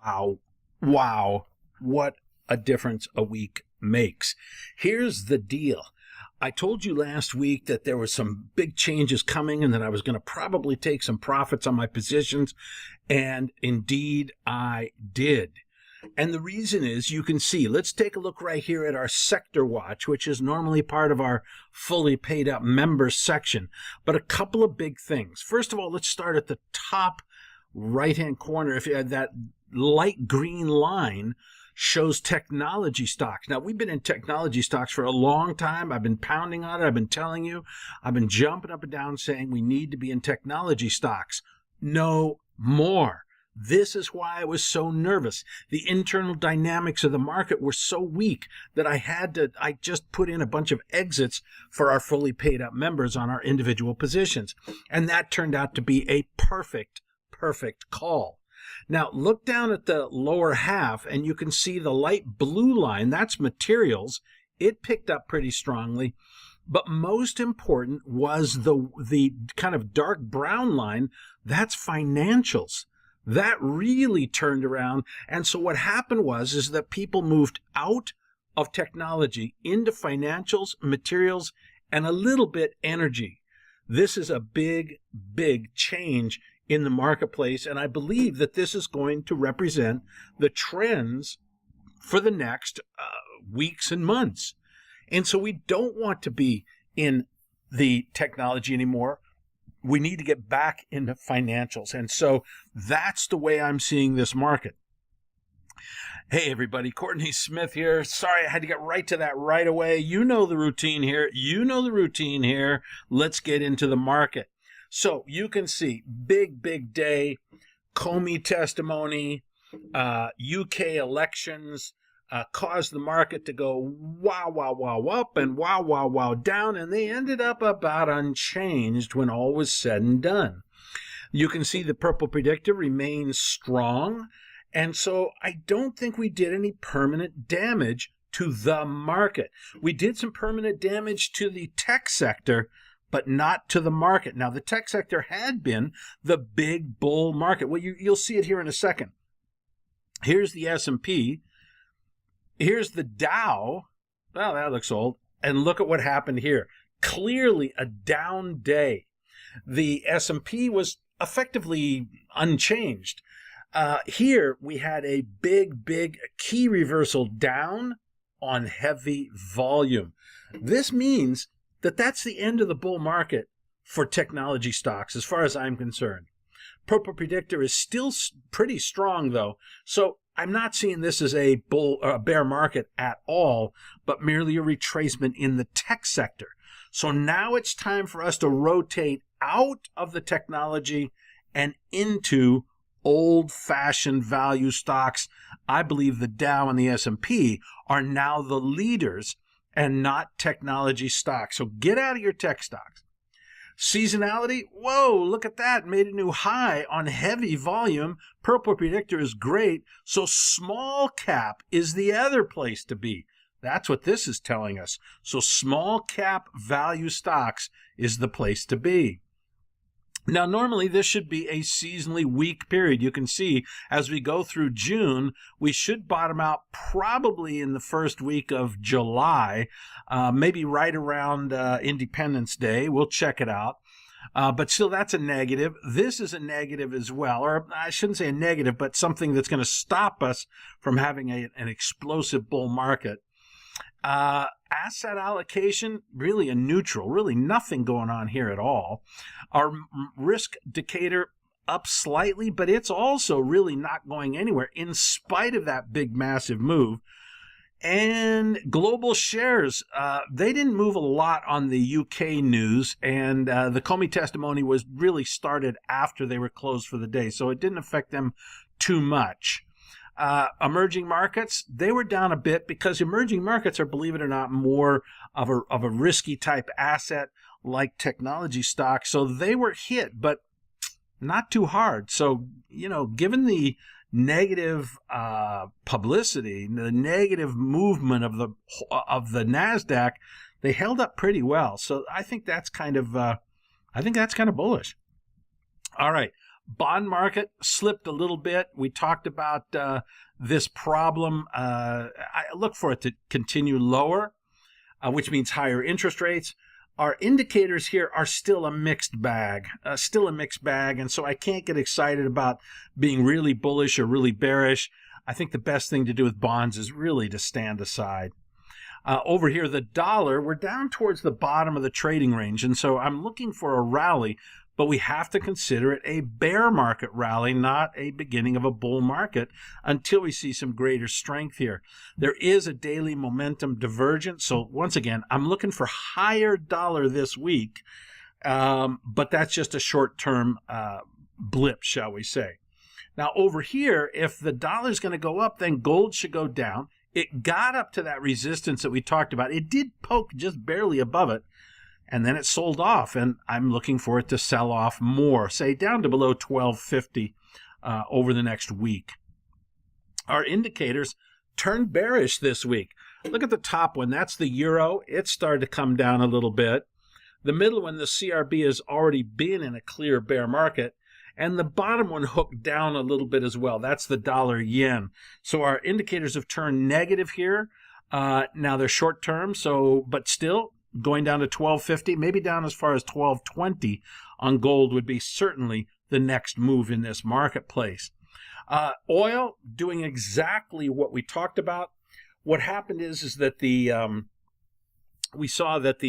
Wow. Wow. What a difference a week makes. Here's the deal. I told you last week that there were some big changes coming and that I was going to probably take some profits on my positions. And indeed, I did. And the reason is, you can see, let's take a look right here at our sector watch, which is normally part of our fully paid up members section. But a couple of big things. First of all, let's start at the top right-hand corner. If you had that light green line, shows technology stocks. Now, we've been in technology stocks for a long time. I've been pounding on it. I've been telling you. I've been jumping up and down saying we need to be in technology stocks. No more. This is why I was so nervous. The internal dynamics of the market were so weak that I just put in a bunch of exits for our fully paid up members on our individual positions. And that turned out to be a perfect call. Now, look down at the lower half and you can see the light blue line. That's materials. It picked up pretty strongly. But most important was the kind of dark brown line. That's financials. That really turned around. And so what happened is that people moved out of technology into financials, materials, and a little bit energy. This is a big change in the marketplace. And I believe that this is going to represent the trends for the next weeks and months. And so we don't want to be in the technology anymore. We need to get back into financials. And so that's the way I'm seeing this market. Hey, everybody, Courtney Smith here. Sorry, I had to get right to that right away. You know the routine here. Let's get into the market. So you can see big day, Comey testimony, UK elections, caused the market to go wow up and wow down, and they ended up about unchanged when all was said and done. You can see the purple predictor remains strong, and so I don't think we did any permanent damage to the market. We did some permanent damage to the tech sector, but not to the market. Now, the tech sector had been the big bull market. Well, you'll see it here in a second. Here's the S&P. Here's the Dow. Well, that looks old. And look at what happened here. Clearly a down day. The S&P was effectively unchanged. Here we had a big key reversal down on heavy volume. This means that that's the end of the bull market for technology stocks, as far as I'm concerned. Purple predictor is still pretty strong, though. So I'm not seeing this as a bear market at all, but merely a retracement in the tech sector. So now it's time for us to rotate out of the technology and into old-fashioned value stocks. I believe the Dow and the S&P are now the leaders and not technology stocks. So get out of your tech stocks. Seasonality, whoa, look at that. Made a new high on heavy volume. Purple predictor is great. So small cap is the other place to be. That's what this is telling us. So small cap value stocks is the place to be. Now, normally this should be a seasonally weak period. You can see as we go through June, we should bottom out probably in the first week of July, maybe right around Independence Day. We'll check it out. But still, that's a negative. This is a negative as well, or I shouldn't say a negative, but something that's going to stop us from having an explosive bull market. Asset allocation, really a neutral, really nothing going on here at all. Our risk indicator up slightly, but it's also really not going anywhere in spite of that big, massive move. And global shares, they didn't move a lot on the UK news, and the Comey testimony was really started after they were closed for the day, so it didn't affect them too much. Emerging markets, they were down a bit because emerging markets are, believe it or not, more of a risky type asset like technology stocks. So they were hit, but not too hard. So, given the negative publicity, the negative movement of the NASDAQ, they held up pretty well. So I think that's kind of bullish. All right. Bond market slipped a little bit. We talked about this problem. I look for it to continue lower, which means higher interest rates. Our indicators here are still a mixed bag, and so I can't get excited about being really bullish or really bearish. I think the best thing to do with bonds is really to stand aside. Over here, the dollar, we're down towards the bottom of the trading range, and so I'm looking for a rally, but we have to consider it a bear market rally, not a beginning of a bull market, until we see some greater strength here. There is a daily momentum divergence, so once again, I'm looking for higher dollar this week, but that's just a short-term blip, shall we say. Now, over here, if the dollar is going to go up, then gold should go down. It got up to that resistance that we talked about. It did poke just barely above it, and then it sold off, and I'm looking for it to sell off more, say down to below 1250 over the next week. Our indicators turned bearish this week. Look at the top one. That's the euro. It started to come down a little bit. The middle one, the CRB, has already been in a clear bear market. And the bottom one hooked down a little bit as well. That's the dollar yen. So our indicators have turned negative here. Now they're short term, but still going down to 1250, maybe down as far as 1220 on gold would be certainly the next move in this marketplace. Oil doing exactly what we talked about. What happened is that we saw that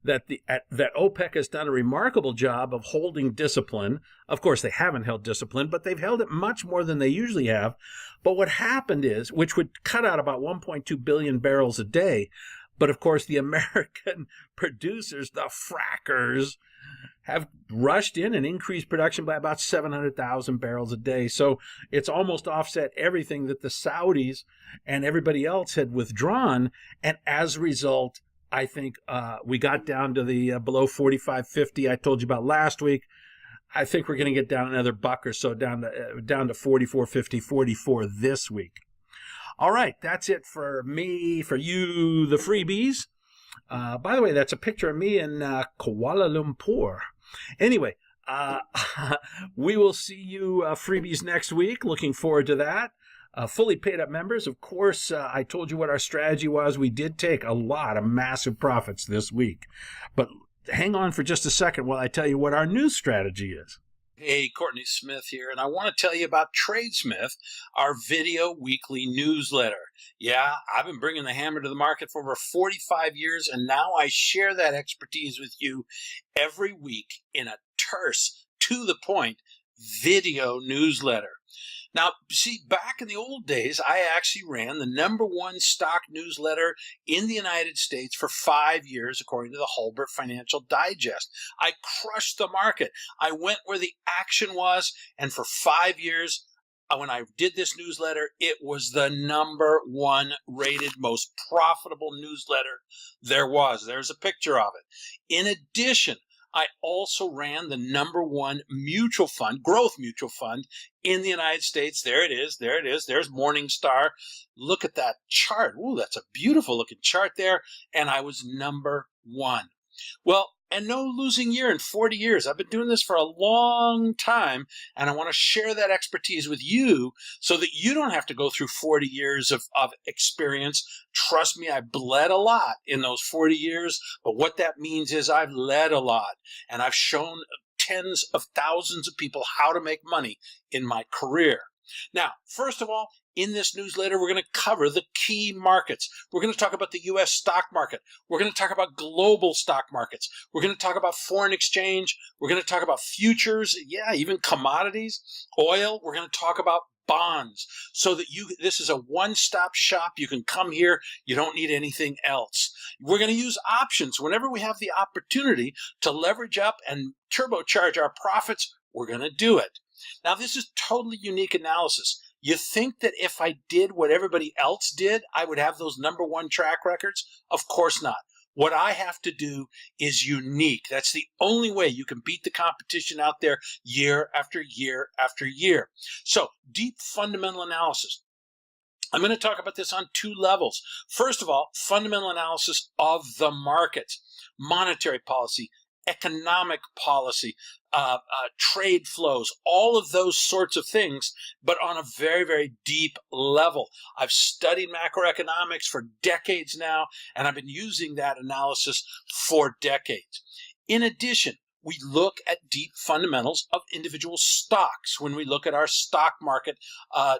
that OPEC has done a remarkable job of holding discipline. Of course, they haven't held discipline, but they've held it much more than they usually have. But what happened is, which would cut out about 1.2 billion barrels a day, but of course the American producers, the frackers, have rushed in and increased production by about 700,000 barrels a day. So it's almost offset everything that the Saudis and everybody else had withdrawn, and as a result, I think we got down to the below 45.50 I told you about last week. I think we're going to get down another buck or so, down to 44.50, 44 this week. All right, that's it for me, for you, the freebies. By the way, that's a picture of me in Kuala Lumpur. Anyway, we will see you freebies next week. Looking forward to that. Fully paid up members, of course, I told you what our strategy was. We did take a lot of massive profits this week. But hang on for just a second while I tell you what our new strategy is. Hey, Courtney Smith here, and I want to tell you about TradeSmith, our video weekly newsletter. Yeah, I've been bringing the hammer to the market for over 45 years, and now I share that expertise with you every week in a terse, to-the-point video newsletter. Now, see, back in the old days, I actually ran the #1 stock newsletter in the United States for 5 years, according to the Hulbert Financial Digest. I crushed the market. I went where the action was, and for 5 years, when I did this newsletter, it was the #1 rated most profitable newsletter there was. There's a picture of it. In addition, I also ran the #1 mutual fund, growth mutual fund in the United States. There it is. There it is. There's Morningstar. Look at that chart. Ooh, that's a beautiful looking chart there. And I was #1. Well, and no losing year in 40 years. I've been doing this for a long time, and I want to share that expertise with you so that you don't have to go through 40 years of experience. Trust me, I bled a lot in those 40 years, but what that means is I've led a lot, and I've shown tens of thousands of people how to make money in my career. Now, first of all, in this newsletter, we're going to cover the key markets. We're going to talk about the U.S. stock market. We're going to talk about global stock markets. We're going to talk about foreign exchange. We're going to talk about futures, yeah, even commodities, oil. We're going to talk about bonds so that this is a one-stop shop. You can come here. You don't need anything else. We're going to use options. Whenever we have the opportunity to leverage up and turbocharge our profits, we're going to do it. Now, this is totally unique analysis. You think that if I did what everybody else did, I would have those #1 track records? Of course not. What I have to do is unique. That's the only way you can beat the competition out there year after year after year. So, deep fundamental analysis. I'm going to talk about this on 2 levels. First of all, fundamental analysis of the markets, monetary policy, economic policy, trade flows, all of those sorts of things, but on a very, very deep level. I've studied macroeconomics for decades now, and I've been using that analysis for decades. In addition, we look at deep fundamentals of individual stocks when we look at our stock market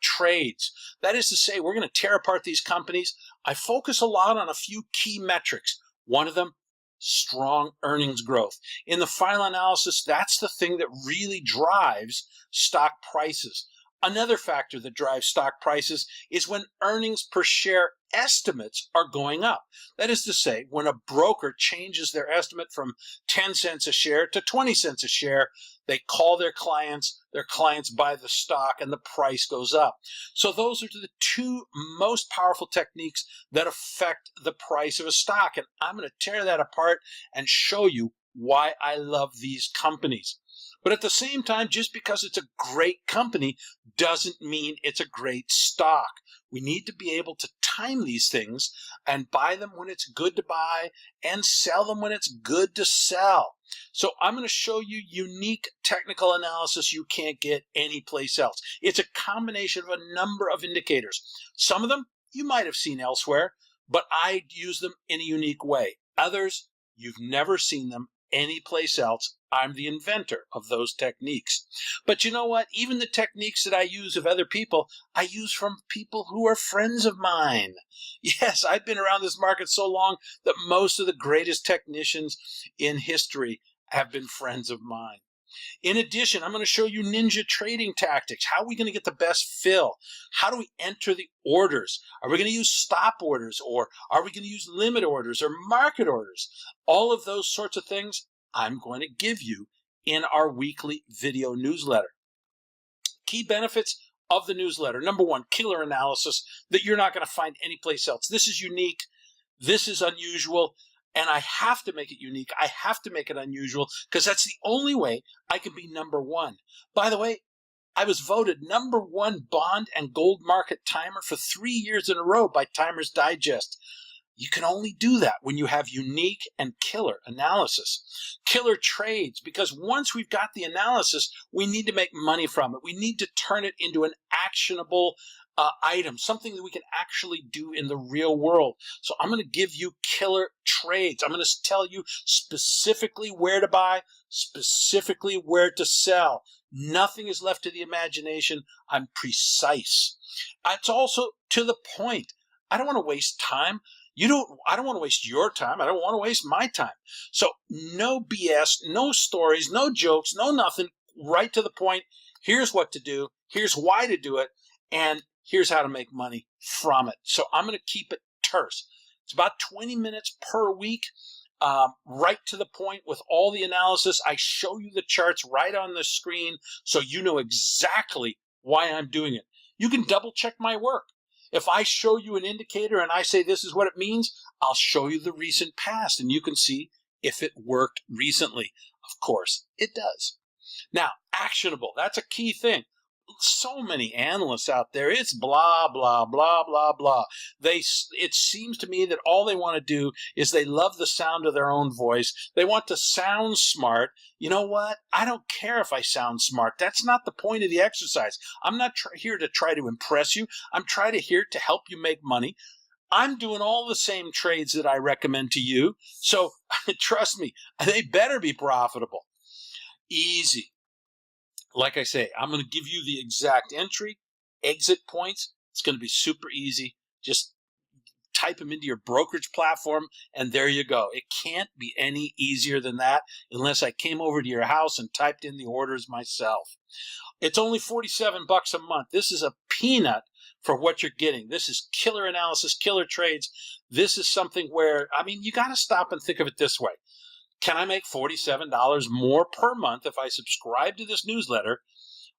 trades. That is to say, we're going to tear apart these companies. I focus a lot on a few key metrics. One of them, strong earnings growth. In the final analysis, that's the thing that really drives stock prices. Another factor that drives stock prices is when earnings per share estimates are going up. That is to say, when a broker changes their estimate from 10 cents a share to 20 cents a share, they call their clients buy the stock, and the price goes up. So those are the two most powerful techniques that affect the price of a stock. And I'm going to tear that apart and show you why I love these companies. But at the same time, just because it's a great company doesn't mean it's a great stock. We need to be able to time these things and buy them when it's good to buy and sell them when it's good to sell. So I'm going to show you unique technical analysis you can't get anyplace else. It's a combination of a number of indicators. Some of them you might have seen elsewhere, but I use them in a unique way. Others, you've never seen them anyplace else. I'm the inventor of those techniques. But you know what? Even the techniques that I use of other people, I use from people who are friends of mine. Yes, I've been around this market so long that most of the greatest technicians in history have been friends of mine. In addition, I'm going to show you ninja trading tactics. How are we going to get the best fill? How do we enter the orders? Are we going to use stop orders, or are we going to use limit orders or market orders? All of those sorts of things I'm going to give you in our weekly video newsletter. Key benefits of the newsletter. Number one, killer analysis that you're not going to find anyplace else. This is unique. This is unusual. And I have to make it unique. I have to make it unusual because that's the only way I can be number one. By the way, I was voted number one bond and gold market timer for 3 years in a row by Timers Digest. You can only do that when you have unique and killer analysis. Killer trades, because once we've got the analysis, we need to make money from it. We need to turn it into an actionable item, something that we can actually do in the real world. So I'm going to give you killer trades. I'm going to tell you specifically where to buy, specifically where to sell. Nothing is left to the imagination. I'm precise. It's also to the point. I don't want to waste time. I don't want to waste your time. I don't want to waste my time. So no BS, no stories, no jokes, no nothing. Right to the point. Here's what to do. Here's why to do it. And here's how to make money from it. So I'm going to keep it terse. It's about 20 minutes per week, right to the point with all the analysis. I show you the charts right on the screen so you know exactly why I'm doing it. You can double check my work. If I show you an indicator and I say this is what it means, I'll show you the recent past and you can see if it worked recently. Of course, it does. Now, actionable, that's a key thing. So many analysts out there, it's blah, blah, blah, blah, blah. It seems to me that all they want to do is they love the sound of their own voice. They want to sound smart. You know what? I don't care if I sound smart. That's not the point of the exercise. I'm not here to try to impress you. I'm here to help you make money. I'm doing all the same trades that I recommend to you. So trust me, they better be profitable. Easy. Like I say, I'm going to give you the exact entry, exit points. It's going to be super easy. Just type them into your brokerage platform, and there you go. It can't be any easier than that unless I came over to your house and typed in the orders myself. It's only $47 a month. This is a peanut for what you're getting. This is killer analysis, killer trades. This is something where, you got to stop and think of it this way. Can I make $47 more per month if I subscribe to this newsletter,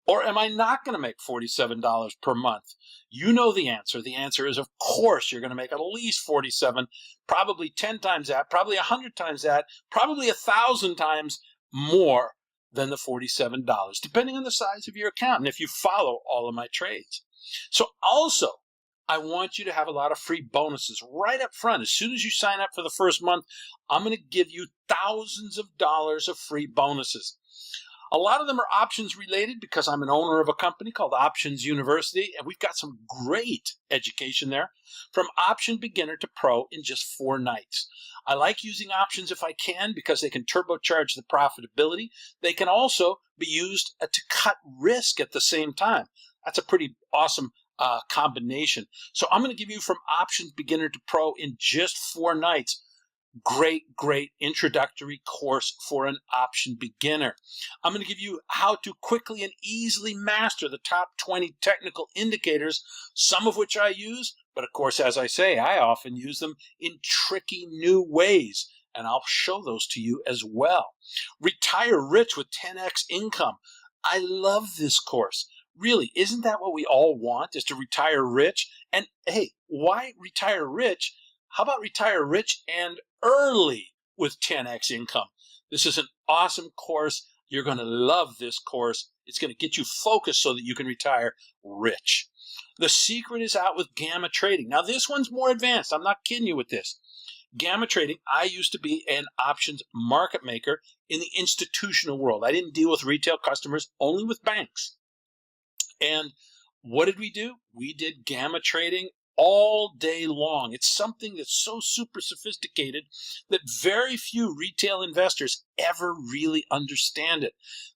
or am I not going to make $47 per month? You know the answer. The answer is, of course, you're going to make at least $47, probably 10 times that, probably 100 times that, probably 1,000 times more than the $47, depending on the size of your account and if you follow all of my trades. So also, I want you to have a lot of free bonuses right up front. As soon as you sign up for the first month, I'm going to give you thousands of dollars of free bonuses. A lot of them are options related because I'm an owner of a company called Options University, and we've got some great education there, from option beginner to pro in just 4 nights. I like using options if I can because they can turbocharge the profitability. They can also be used to cut risk at the same time. That's a pretty awesome combination. So I'm going to give you from options beginner to pro in just 4 nights. Great introductory course for an option beginner. I'm going to give you how to quickly and easily master the top 20 technical indicators, some of which I use, but of course, as I say, I often use them in tricky new ways, and I'll show those to you as well. Retire rich with 10x income. I love this course. Really, isn't that what we all want, is to retire rich? And hey, why retire rich? How about retire rich and early with 10x income? This is an awesome course. You're going to love this course. It's going to get you focused so that you can retire rich. The secret is out with gamma trading. Now, this one's more advanced. I'm not kidding you with this. Gamma trading, I used to be an options market maker in the institutional world. I didn't deal with retail customers, only with banks. And what did we do? We did gamma trading all day long. It's something that's so super sophisticated that very few retail investors ever really understand it.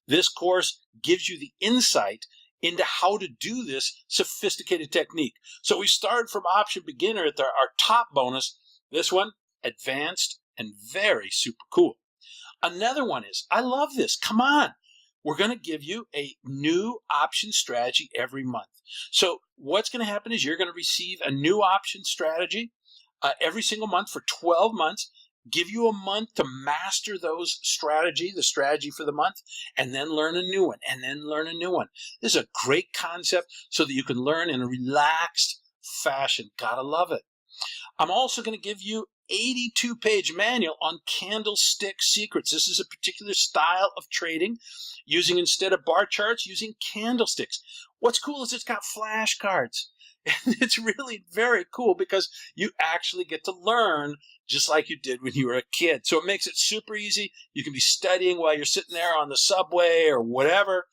This course gives you the insight into how to do this sophisticated technique. So we started from option beginner at our top bonus. This one, advanced and very super cool. Another one is, I love this. Come on. We're going to give you a new option strategy every month. So what's going to happen is you're going to receive a new option strategy every single month for 12 months, give you a month to master the strategy for the month, and then learn a new one, and then learn a new one. This is a great concept so that you can learn in a relaxed fashion. Gotta love it. I'm also going to give you 82-page manual on candlestick secrets. This is a particular style of trading, using, instead of bar charts, using candlesticks. What's cool is it's got flashcards. It's really very cool because you actually get to learn just like you did when you were a kid. So it makes it super easy. You can be studying while you're sitting there on the subway or whatever,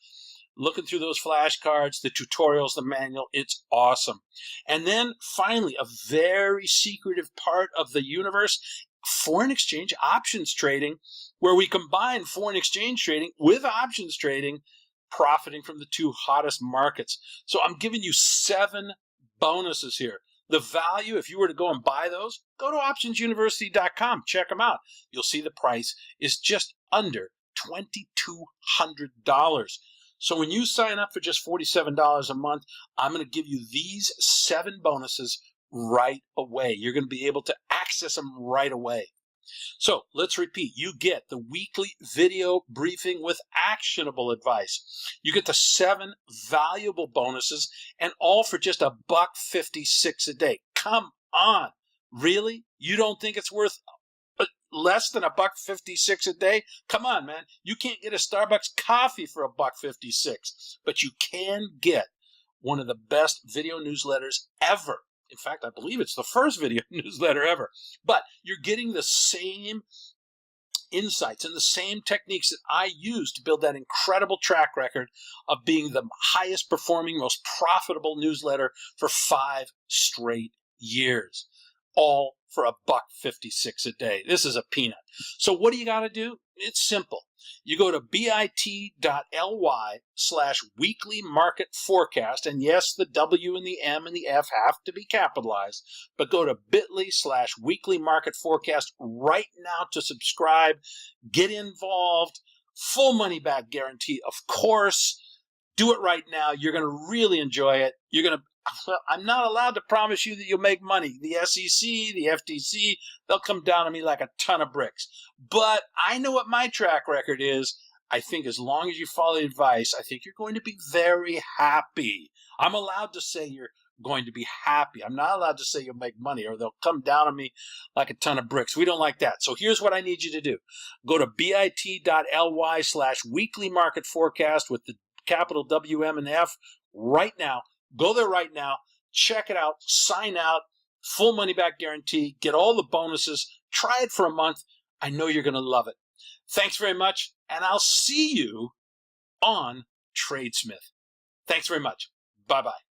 looking through those flashcards, the tutorials, the manual. It's awesome. And then finally, a very secretive part of the universe, foreign exchange options trading, where we combine foreign exchange trading with options trading, profiting from the 2 hottest markets. So I'm giving you 7 bonuses here. The value, if you were to go and buy those, go to optionsuniversity.com. Check them out. You'll see the price is just under $2,200. So when you sign up for just $47 a month, I'm going to give you these 7 bonuses right away. You're going to be able to access them right away. So let's repeat. You get the weekly video briefing with actionable advice. You get the 7 valuable bonuses, and all for just $1.56 a day. Come on. Really? You don't think it's worth less than $1.56 a day? Come on, man. You can't get a Starbucks coffee for $1.56, but you can get one of the best video newsletters ever. In fact, I believe it's the first video newsletter ever. But you're getting the same insights and the same techniques that I use to build that incredible track record of being the highest performing, most profitable newsletter for 5 straight years. All for $1.56 a day. This is a peanut. So what do you got to do? It's simple. You go to bit.ly/weekly market forecast. And yes, the W and the M and the F have to be capitalized. But go to bit.ly/weekly market forecast right now to subscribe. Get involved. Full money back guarantee, of course. Do it right now. You're going to really enjoy it. I'm not allowed to promise you that you'll make money. The SEC, the FTC, they'll come down on me like a ton of bricks. But I know what my track record is. I think as long as you follow the advice, I think you're going to be very happy. I'm allowed to say you're going to be happy. I'm not allowed to say you'll make money or they'll come down on me like a ton of bricks. We don't like that. So here's what I need you to do. Go to bit.ly/weekly market forecast with the capital W, M, and F right now. Go there right now. Check it out. Sign out. Full money back guarantee. Get all the bonuses. Try it for a month. I know you're going to love it. Thanks very much, and I'll see you on TradeSmith. Thanks very much. Bye-bye.